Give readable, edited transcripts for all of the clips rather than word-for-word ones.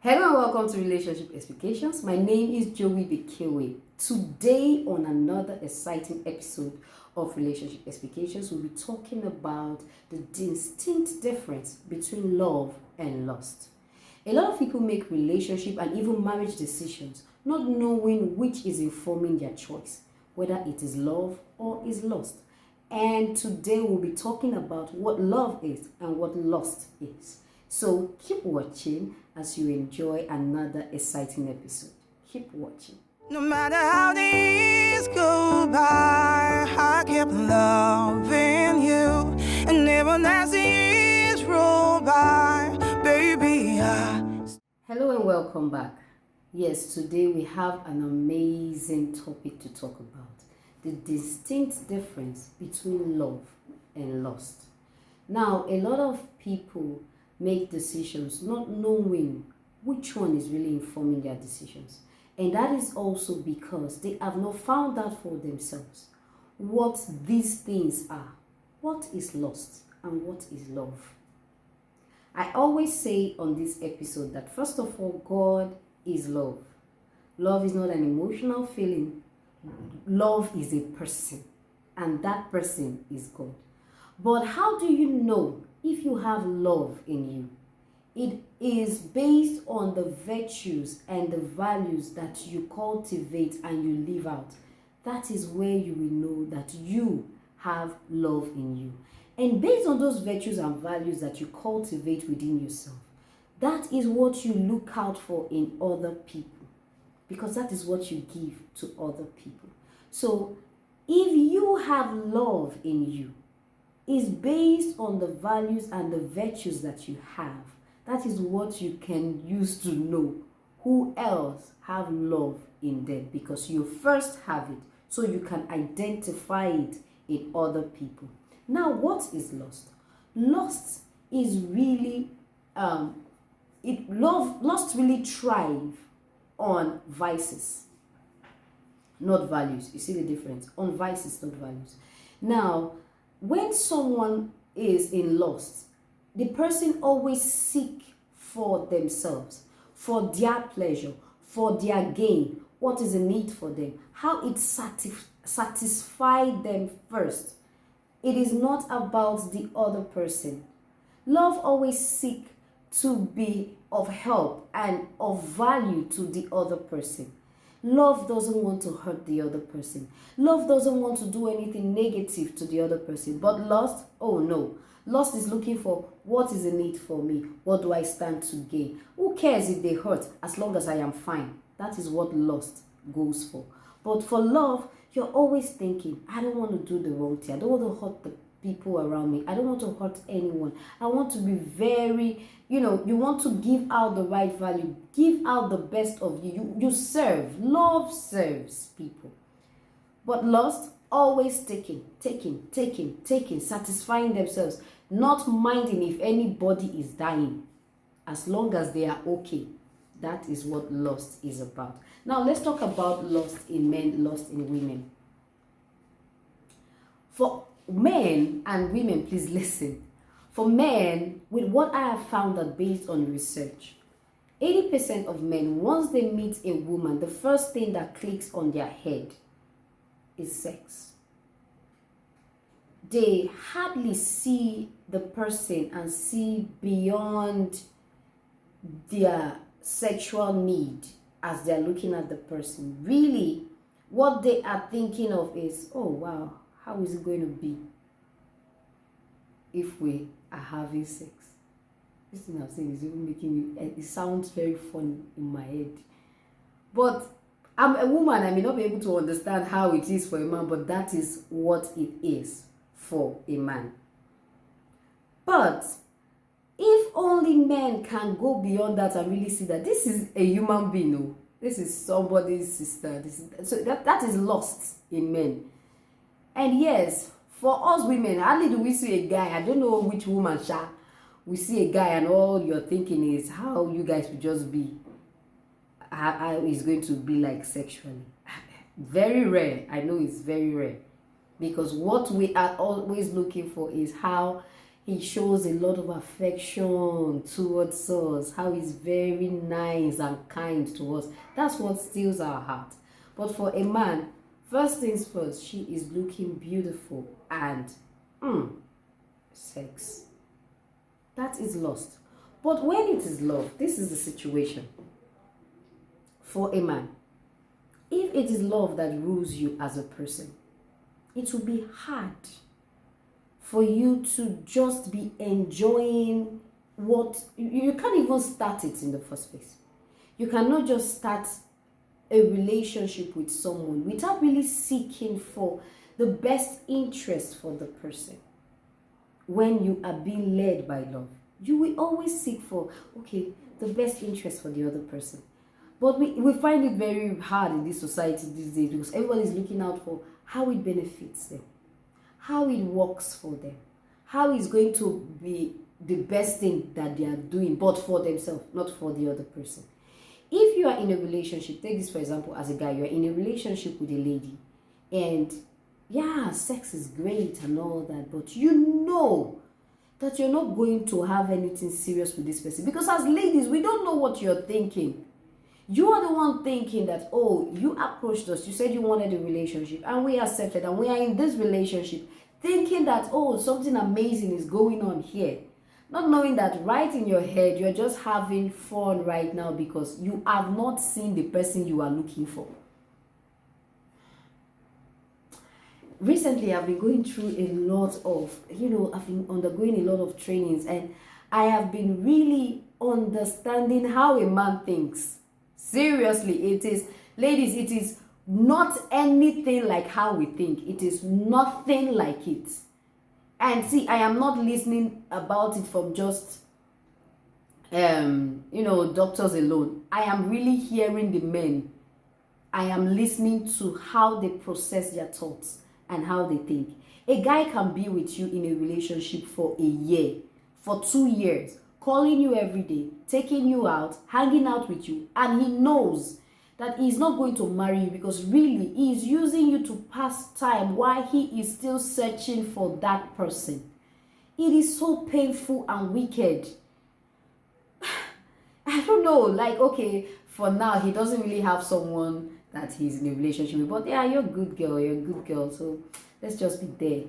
Hello and welcome to Relationship Explications. My name is Joey Bekewe. Today, on another exciting episode of Relationship Explications, we'll be talking about the distinct difference between love and lust. A lot of people make relationship and even marriage decisions not knowing which is informing their choice, whether it is love or is lust. And today we'll be talking about what love is and what lust is. So keep watching as you enjoy another exciting episode. Keep watching. No matter how the years go by, I keep loving you. And even as the years roll by, baby, Hello and welcome back. Yes, today we have an amazing topic to talk about. The distinct difference between love and lust. Now, a lot of people make decisions not knowing which one is really informing their decisions. And that is also because they have not found out for themselves what these things are. What is lust and what is love? I always say on this episode that first of all, God is love. Love is not an emotional feeling. Love is a person, and that person is God. But how do you know if you have love in you? It is based on the virtues and the values that you cultivate and you live out. That is where you will know that you have love in you. And based on those virtues and values that you cultivate within yourself, that is what you look out for in other people, because that is what you give to other people. So if you have love in you, is based on the values and the virtues that you have. That is what you can use to know who else have love in them, because you first have it, so you can identify it in other people. Now, what is lust? Lust is really lust really thrive on vices, not values. You see the difference? On vices, not values. Now, when someone is in lust, the person always seek for themselves, for their pleasure, for their gain. What is the need for them? How it satisfy them first. It is not about the other person. Love always seek to be of help and of value to the other person. Love doesn't want to hurt the other person. Love doesn't want to do anything negative to the other person. But lust, oh no. Lust is looking for what is the need for me? What do I stand to gain? Who cares if they hurt as long as I am fine? That is what lust goes for. But for love, you're always thinking, I don't want to do the wrong thing. I don't want to hurt the people around me. I don't want to hurt anyone. I want to be very, you want to give out the right value. Give out the best of you. You serve. Love serves people. But lust, always taking, satisfying themselves, not minding if anybody is dying, as long as they are okay. That is what lust is about. Now, let's talk about lust in men, lust in women. For men and women, please listen. For men, with what I have found that based on research, 80% of men, once they meet a woman, the first thing that clicks on their head is sex. They hardly see the person and see beyond their sexual need as they're looking at the person. Really, what they are thinking of is, oh wow, how is it going to be if we are having sex? This thing I'm saying is even making me, it sounds very funny in my head. But I'm a woman, I may not be able to understand how it is for a man, but that is what it is for a man. But if only men can go beyond that and really see that this is a human being, no, this is somebody's sister, so that is lost in men. And yes, for us women, hardly do we see a guy, I don't know which woman we see a guy and all you're thinking is how you guys would just be, how he's going to be like sexually. Very rare. I know it's very rare, because what we are always looking for is how He shows a lot of affection towards us, how he's very nice and kind to us. That's what steals our heart. But for a man, first things first, she is looking beautiful and sex. That is lust. But when it is love, this is the situation. For a man, if it is love that rules you as a person, it will be hard for you to just be enjoying what you can't even start it in the first place. You cannot just start a relationship with someone without really seeking for the best interest for the person. When you are being led by love, you will always seek for, okay, the best interest for the other person. But we find it very hard in this society these days because everyone is looking out for how it benefits them, how it works for them, how it's going to be the best thing that they are doing, but for themselves, not for the other person. If you are in a relationship, take this for example, as a guy, you're in a relationship with a lady, and yeah, sex is great and all that, but you know that you're not going to have anything serious with this person, because as ladies, we don't know what you're thinking. You are the one thinking that, oh, you approached us, you said you wanted a relationship, and we accepted, and we are in this relationship, thinking that, oh, something amazing is going on here. Not knowing that right in your head, you're just having fun right now because you have not seen the person you are looking for. Recently, I've been going through a lot of, I've been undergoing a lot of trainings, and I have been really understanding how a man thinks. Seriously, it is, ladies, it is not anything like how we think. It is nothing like it. And see, I am not listening about it from just, doctors alone. I am really hearing the men. I am listening to how they process their thoughts and how they think. A guy can be with you in a relationship for a year, for 2 years, calling you every day, taking you out, hanging out with you, and he knows that he's not going to marry you because really he is using you to pass time while he is still searching for that person. It is so painful and wicked. I don't know, like, okay, for now he doesn't really have someone that he's in a relationship with, but yeah, you're a good girl, so let's just be there.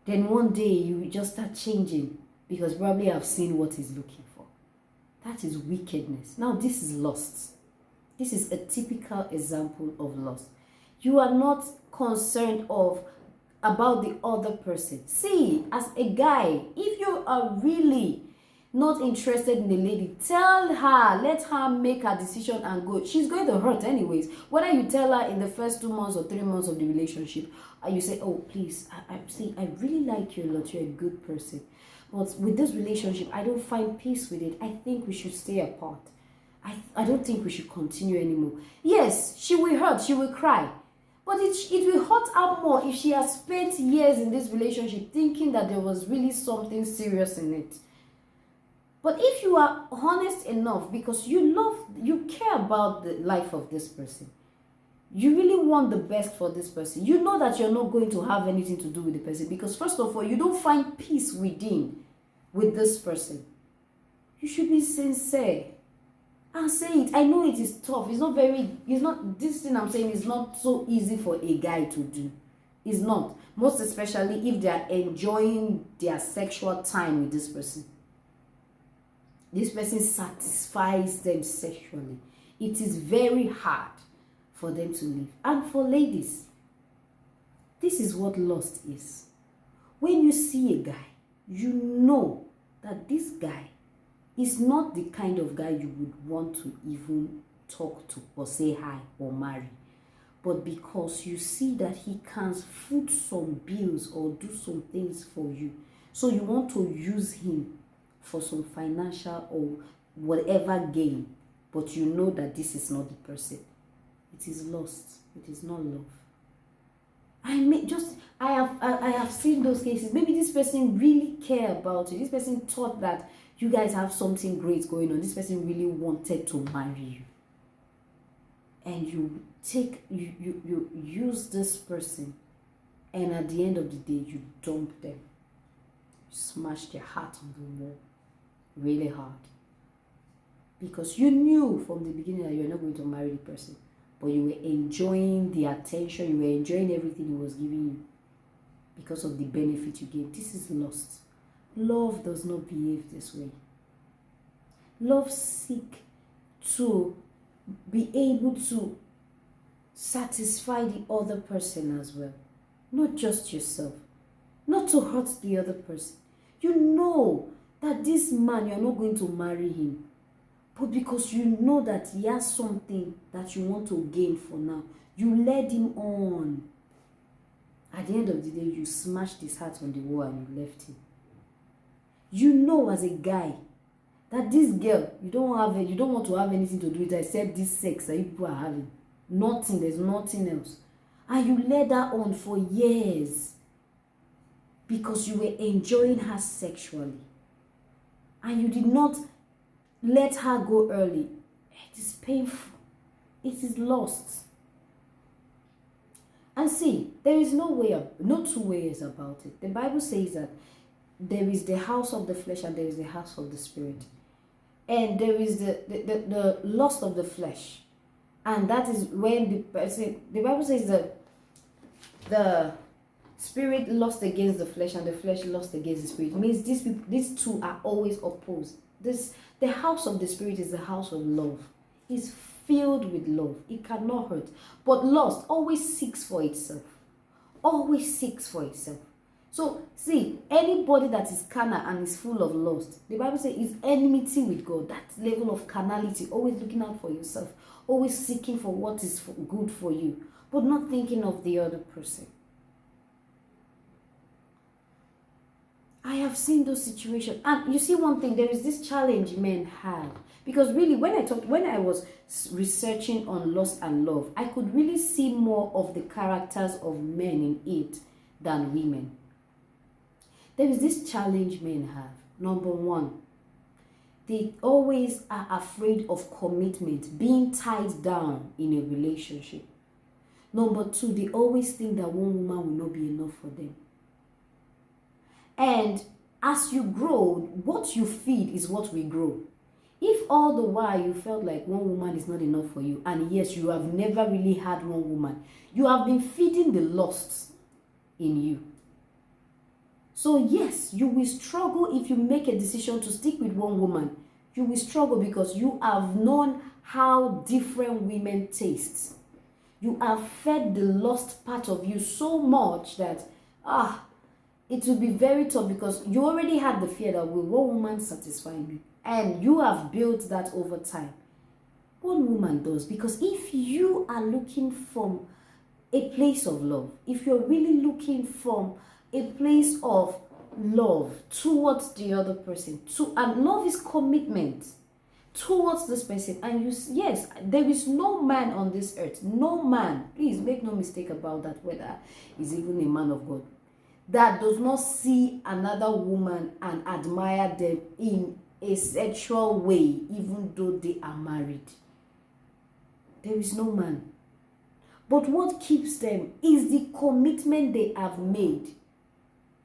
Then one day you just start changing because probably I've seen what he's looking for. That is wickedness. Now this is lust. This is a typical example of lust. You are not concerned about the other person. See, as a guy, if you are really not interested in the lady, tell her, let her make her decision and go. She's going to hurt anyways. Whether you tell her in the first 2 months or 3 months of the relationship, and you say, oh, please, I really like you a lot. You're a good person. But with this relationship, I don't find peace with it. I think we should stay apart. I don't think we should continue anymore. Yes, she will hurt, she will cry. But it will hurt her more if she has spent years in this relationship thinking that there was really something serious in it. But if you are honest enough, because you care about the life of this person, you really want the best for this person, you know that you're not going to have anything to do with the person, because first of all, you don't find peace within with this person. You should be sincere and say it. I know it is tough. This thing I'm saying is not so easy for a guy to do. It's not. Most especially if they are enjoying their sexual time with this person. This person satisfies them sexually. It is very hard for them to live. And for ladies, this is what lust is. When you see a guy, you know that this guy is not the kind of guy you would want to even talk to or say hi or marry. But because you see that he can foot some bills or do some things for you, so you want to use him for some financial or whatever gain, but you know that this is not the person. It is lust. It is not love. I have seen those cases. Maybe this person really cared about you. This person thought that you guys have something great going on. This person really wanted to marry you. And you use this person, and at the end of the day, you dump them. smashed your heart on the wall really hard. Because you knew from the beginning that you're not going to marry the person, but you were enjoying the attention, you were enjoying everything he was giving you because of the benefit you gave. This is lust. Love does not behave this way. Love seeks to be able to satisfy the other person as well, not just yourself, not to hurt the other person. You know that this man, you're not going to marry him, but because you know that he has something that you want to gain for now, you led him on. At the end of the day, you smashed his heart on the wall and you left him. You know as a guy that this girl, you don't want to have anything to do with her except this sex that you people are having. Nothing, there's nothing else. And you led her on for years because you were enjoying her sexually. And you did not let her go early. It is painful. It is lost. And see, there is no two ways about it. The Bible says that there is the house of the flesh and there is the house of the spirit. And there is the lust of the flesh. And that is when the Bible says that the spirit lust against the flesh and the flesh lust against the spirit. It means these two are always opposed. The house of the spirit is the house of love. It's filled with love. It cannot hurt. But lust always seeks for itself. Always seeks for itself. So, see, anybody that is carnal and is full of lust, the Bible says is enmity with God. That level of carnality, always looking out for yourself, always seeking for what is good for you, but not thinking of the other person. I have seen those situations. And you see one thing, there is this challenge men have. Because really, when I was researching on lust and love, I could really see more of the characters of men in it than women. There is this challenge men have. Number one, they always are afraid of commitment, being tied down in a relationship. Number two, they always think that one woman will not be enough for them. And as you grow, what you feed is what will grow. If all the while you felt like one woman is not enough for you, and yes, you have never really had one woman, you have been feeding the lust in you. So yes, you will struggle if you make a decision to stick with one woman. You will struggle because you have known how different women taste. You have fed the lust part of you so much that it will be very tough because you already had the fear that will one woman satisfy me, and you have built that over time. One woman does, because if you are looking from a place of love, if you're really looking from a place of love towards the other person, and love is commitment towards this person, and yes, there is no man on this earth, no man, please make no mistake about that, whether he's even a man of God, that does not see another woman and admire them in a sexual way, even though they are married. There is no man. But what keeps them is the commitment they have made.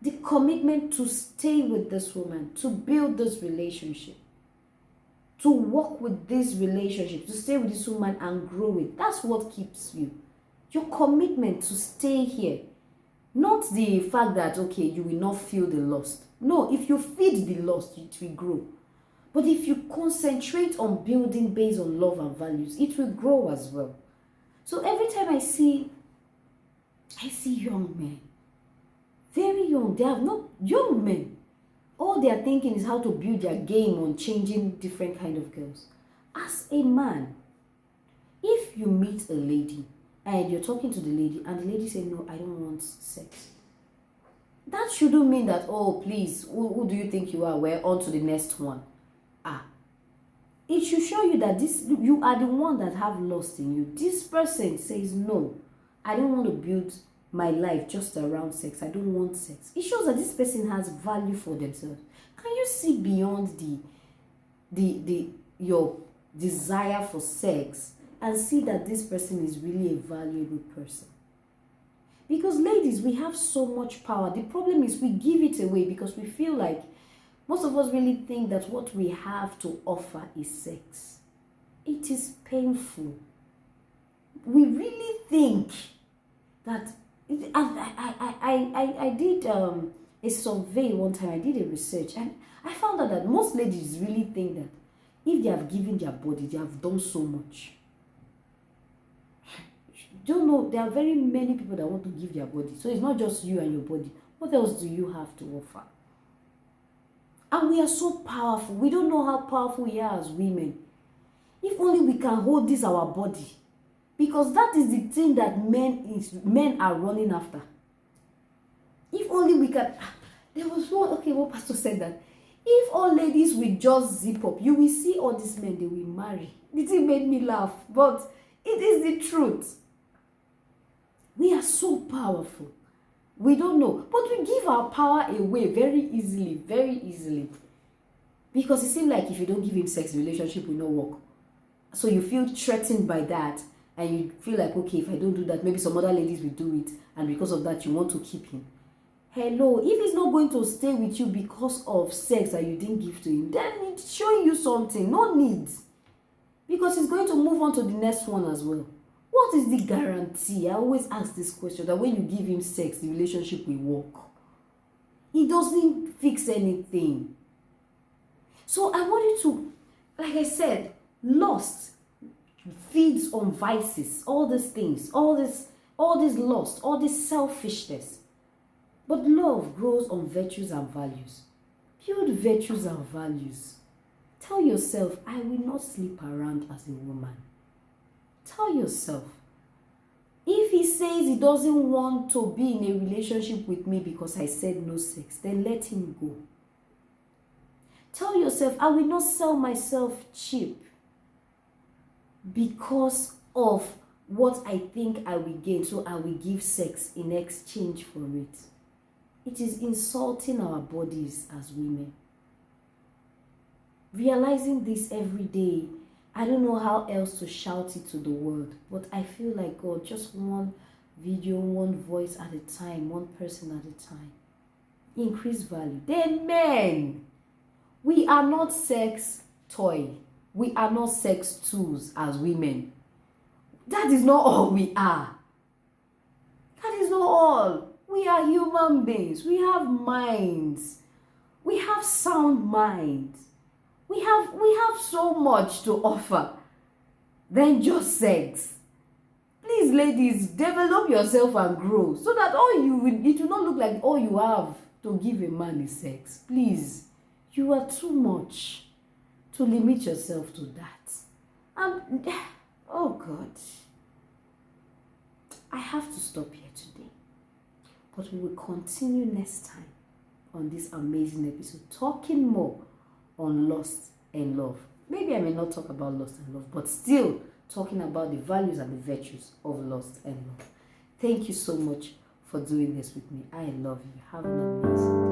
The commitment to stay with this woman, to build this relationship, to work with this relationship, to stay with this woman and grow it. That's what keeps you. Your commitment to stay here. Not the fact that, okay, you will not feel the lust. No, if you feed the lust, it will grow. But if you concentrate on building based on love and values, it will grow as well. So every time I see young men, very young, they have not young men. All they are thinking is how to build their game on changing different kind of girls. As a man, if you meet a lady and you're talking to the lady and the lady says, no, I don't want sex, that shouldn't mean that, oh, please, who do you think you are? We're on to the next one. It should show you that you are the one that have lust in you. This person says, no, I don't want to build my life just around sex. I don't want sex. It shows that this person has value for themselves. Can you see beyond your desire for sex and see that this person is really a valuable person? Because ladies, we have so much power. The problem is we give it away because we feel like most of us really think that what we have to offer is sex. It is painful. We really think that I did a survey one time. I did a research and I found out that most ladies really think that if they have given their body, they have done so much. Don't know, there are very many people that want to give their body. So it's not just you and your body. What else do you have to offer? And we are so powerful. We don't know how powerful we are as women. If only we can hold this our body. Because that is the thing that men are running after. If only we can. There was one pastor said that if all ladies will just zip up, you will see all these men, they will marry. The thing made me laugh, but it is the truth. We are so powerful. We don't know, but we give our power away very easily. Because it seems like if you don't give him sex, the relationship will not work. So you feel threatened by that, and you feel like, okay, if I don't do that, maybe some other ladies will do it, and because of that, you want to keep him. Hello, if he's not going to stay with you because of sex that you didn't give to him, then it's showing you something. No need. Because he's going to move on to the next one as well. What is the guarantee? I always ask this question, that when you give him sex, the relationship will work. It doesn't fix anything. So I want you to, like I said, lust feeds on vices, all these things, all this lust, all this selfishness. But love grows on virtues and values. Build virtues and values. Tell yourself, I will not sleep around as a woman. Tell yourself. If he says he doesn't want to be in a relationship with me because I said no sex, then let him go. Tell yourself, I will not sell myself cheap because of what I think I will gain, so I will give sex in exchange for it. It is insulting our bodies as women. Realizing this every day, I don't know how else to shout it to the world, but I feel like, God, just one video, one voice at a time, one person at a time. Increase value. Then men, we are not sex toy. We are not sex tools as women. That is not all we are. That is not all. We are human beings. We have minds. We have sound minds. We have so much to offer than just sex. Please, ladies, develop yourself and grow so that it will not look like all you have to give a man is sex. Please, you are too much to limit yourself to that. And oh God, I have to stop here today. But we will continue next time on this amazing episode, talking more on lust and love. Maybe I may not talk about lust and love, but still talking about the values and the virtues of lust and love. Thank you so much for doing this with me. I love you. Have an amazing day.